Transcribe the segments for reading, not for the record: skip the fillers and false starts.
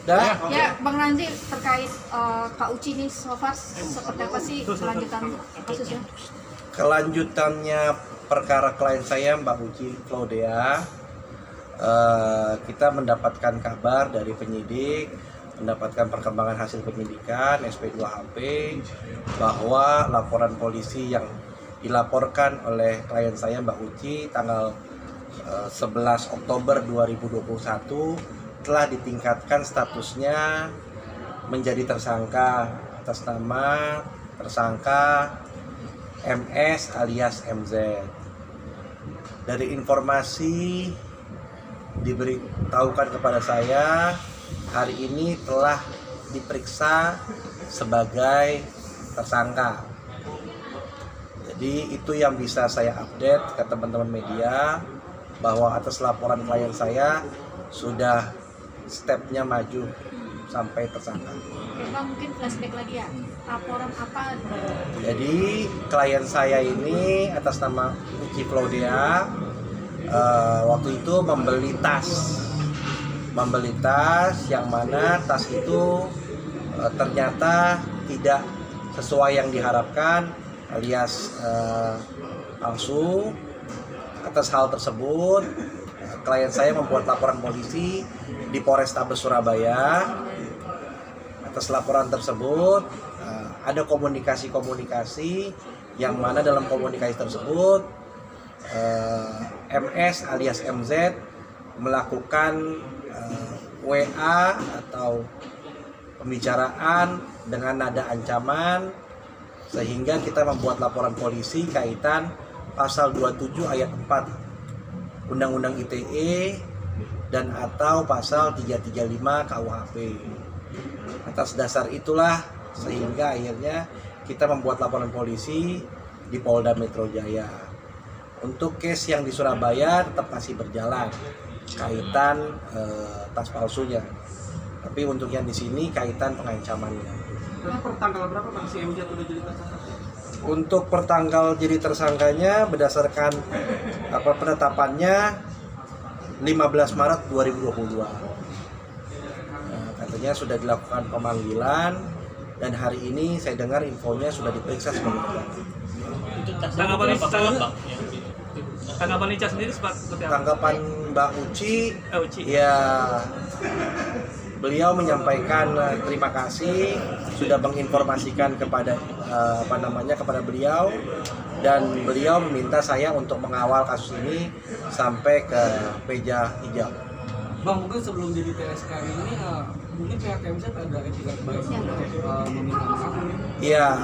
Dah? Ya, Bang Randy terkait Kak Uci ini so far seperti apa sih kelanjutan kasusnya? Kelanjutannya perkara klien saya Mbak Uci Claudia, kita mendapatkan kabar dari penyidik, mendapatkan perkembangan hasil penyidikan SP2HP bahwa laporan polisi yang dilaporkan oleh klien saya Mbak Uci tanggal 11 Oktober 2021 telah ditingkatkan statusnya menjadi tersangka atas nama tersangka MS alias MZ. Dari informasi diberitahukan kepada saya, hari ini telah diperiksa sebagai tersangka. Jadi itu yang bisa saya update ke teman-teman media, bahwa atas laporan klien saya sudah stepnya maju sampai tersangka. Bang, mungkin flashback lagi ya, laporan apa? Jadi klien saya ini atas nama Uci Claudia waktu itu membeli tas yang mana tas itu ternyata tidak sesuai yang diharapkan alias palsu. Atas hal tersebut klien saya membuat laporan polisi di Polrestabes Surabaya. Atas laporan tersebut ada komunikasi yang mana dalam komunikasi tersebut MS alias MZ melakukan WA atau pembicaraan dengan nada ancaman, sehingga kita membuat laporan polisi kaitan pasal 27 ayat 4 Undang-Undang ITE dan atau pasal 335 KUHP. Atas dasar itulah sehingga akhirnya kita membuat laporan polisi di Polda Metro Jaya. Untuk case yang di Surabaya tetap masih berjalan kaitan tas palsunya. Tapi untuk yang di sini kaitan pengancamannya. Tanggal berapa Pak si MZ udah jadi tersangka? Untuk pertanggal jadi tersangkanya berdasarkan penetapannya 15 Maret 2022. Katanya sudah dilakukan pemanggilan dan hari ini saya dengar infonya sudah diperiksa sebagai Tanggapan Ica sendiri seperti apa? Tanggapan Mbak Uci, Uci. ya beliau menyampaikan terima kasih sudah menginformasikan kepada kepada beliau, dan beliau meminta saya untuk mengawal kasus ini sampai ke meja hijau. Bang, mungkin sebelum jadi TSK ini mungkin pihak MZ ada etikat baik meminta maaf. Iya,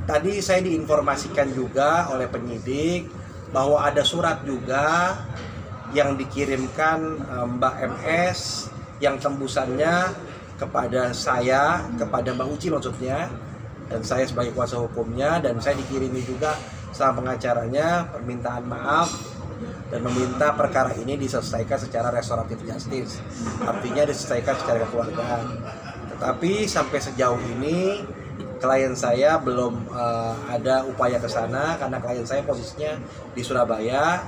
tadi saya diinformasikan juga oleh penyidik bahwa ada surat juga yang dikirimkan Mbak MS yang tembusannya kepada saya, kepada Mbak Uci maksudnya, dan saya sebagai kuasa hukumnya, dan saya dikirimi juga sama pengacaranya permintaan maaf dan meminta perkara ini diselesaikan secara restoratif justice, artinya diselesaikan secara kekeluargaan. Tetapi sampai sejauh ini klien saya belum ada upaya ke sana karena klien saya posisinya di Surabaya.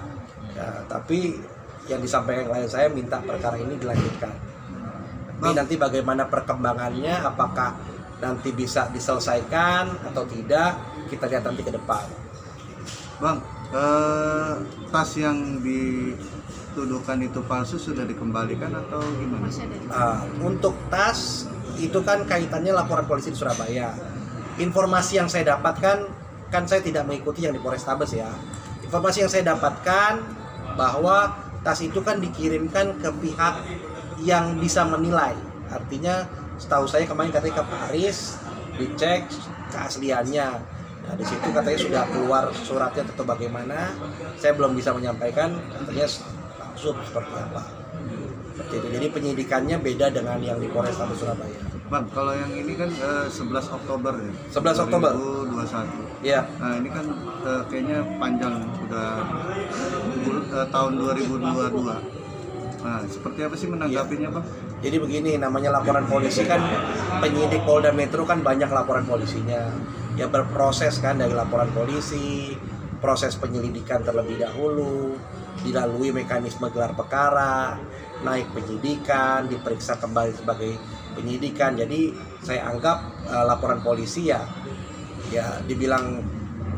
Ya, tapi yang disampaikan klien saya minta perkara ini dilanjutkan. Tapi nanti bagaimana perkembangannya, apakah nanti bisa diselesaikan atau tidak, kita lihat nanti ke depan. Bang, tas yang dituduhkan itu palsu sudah dikembalikan atau gimana? Untuk tas itu kan kaitannya laporan polisi di Surabaya. Informasi yang saya dapatkan, kan saya tidak mengikuti yang di Polrestabes ya. Informasi yang saya dapatkan bahwa tas itu kan dikirimkan ke pihak yang bisa menilai. Artinya setahu saya kemarin katanya ke Paris dicek keasliannya. Nah, di situ katanya sudah keluar suratnya atau bagaimana. Saya belum bisa menyampaikan katanya langsung seperti apa. Seperti itu. Jadi penyidikannya beda dengan yang di Polrestabes Surabaya. Bang, kalau yang ini kan 11 Oktober ya? 11 Oktober? 2021. Iya. Nah ini kan kayaknya panjang, udah tahun 2022. Nah seperti apa sih menanggapinya Bang? Jadi begini, namanya laporan polisi kan, penyidik Polda Metro kan banyak laporan polisinya. Ya berproses kan dari laporan polisi, proses penyelidikan terlebih dahulu, dilalui mekanisme gelar perkara, naik penyidikan, diperiksa kembali sebagai penyidikan. Jadi saya anggap laporan polisi ya dibilang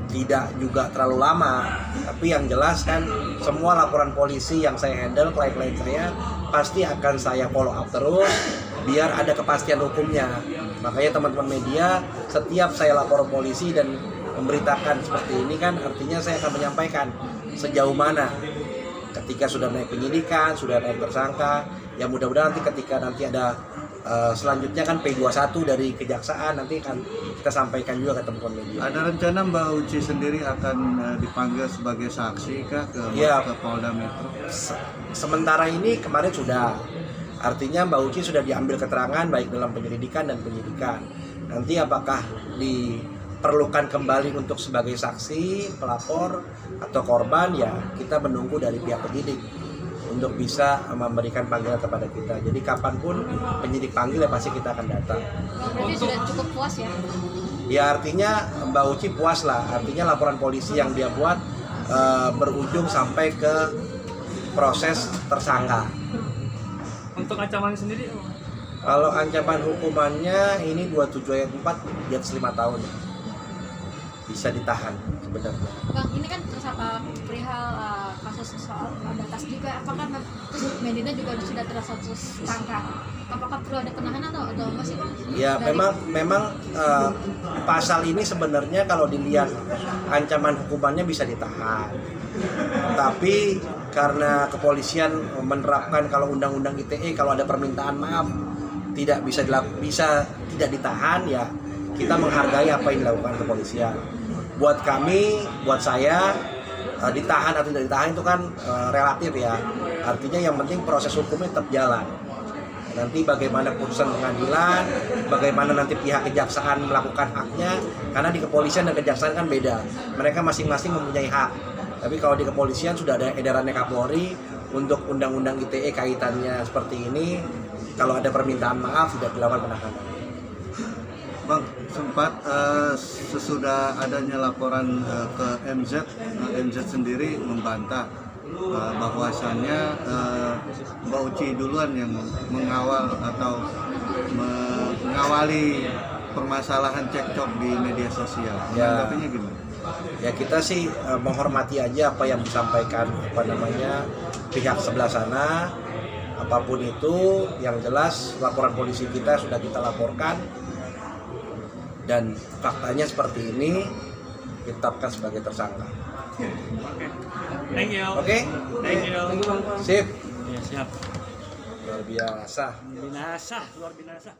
tidak juga terlalu lama, tapi yang jelas kan semua laporan polisi yang saya handle, klien-klien saya pasti akan saya follow up terus biar ada kepastian hukumnya. Makanya teman-teman media, setiap saya lapor polisi dan memberitakan seperti ini kan artinya saya akan menyampaikan sejauh mana ketika sudah naik penyidikan, sudah naik tersangka. Ya mudah-mudahan ketika nanti ada selanjutnya kan P21 dari kejaksaan, nanti akan kita sampaikan juga ke teman-teman media. Ada rencana Mbak Uci sendiri akan dipanggil sebagai saksi kah ke Polda Metro? Sementara ini kemarin sudah, artinya Mbak Uci sudah diambil keterangan baik dalam penyelidikan dan penyidikan. Nanti apakah diperlukan kembali untuk sebagai saksi, pelapor atau korban, ya kita menunggu dari pihak penyidik untuk bisa memberikan panggilan kepada kita. Jadi kapanpun penyidik panggil ya pasti kita akan datang. Berarti sudah cukup puas ya? Ya artinya Mbak Uci puas lah, artinya laporan polisi yang dia buat berujung sampai ke proses tersangka. Untuk ancaman sendiri, Kalau ancaman hukumannya ini 27 ayat 4 di atas 5 tahun bisa ditahan sebenarnya. Bang, ini kan perihal kasus soal batas juga, apakah Medina juga sudah terstatus tersangka? Apakah perlu ada penahanan atau masih Bang? Ya memang pasal ini sebenarnya kalau dilihat ancaman hukumannya bisa ditahan. Tapi karena kepolisian menerapkan kalau undang-undang ITE kalau ada permintaan maaf tidak bisa tidak ditahan, ya kita menghargai apa yang dilakukan kepolisian. Buat kami, buat saya, ditahan atau tidak ditahan itu kan relatif ya. Artinya yang penting proses hukumnya tetap jalan. Nanti bagaimana putusan pengadilan, bagaimana nanti pihak kejaksaan melakukan haknya, karena di kepolisian dan kejaksaan kan beda. Mereka masing-masing mempunyai hak. Tapi kalau di kepolisian sudah ada edarannya Kapolri untuk undang-undang ITE kaitannya seperti ini, kalau ada permintaan maaf sudah dilakukan penahanan. Bang, sempat sesudah adanya laporan ke MZ, MZ sendiri membantah bahwasannya Mbak Uci duluan yang mengawal atau mengawali permasalahan cekcok di media sosial. Menanggapinya gimana? Ya kita sih menghormati aja apa yang disampaikan pihak sebelah sana. Apapun itu, yang jelas laporan polisi kita sudah kita laporkan. Dan faktanya seperti ini, ditetapkan sebagai tersangka. thank you. Oke? Thank you. Sip. Ya, siap. Luar biasa. Binasa, luar binasa.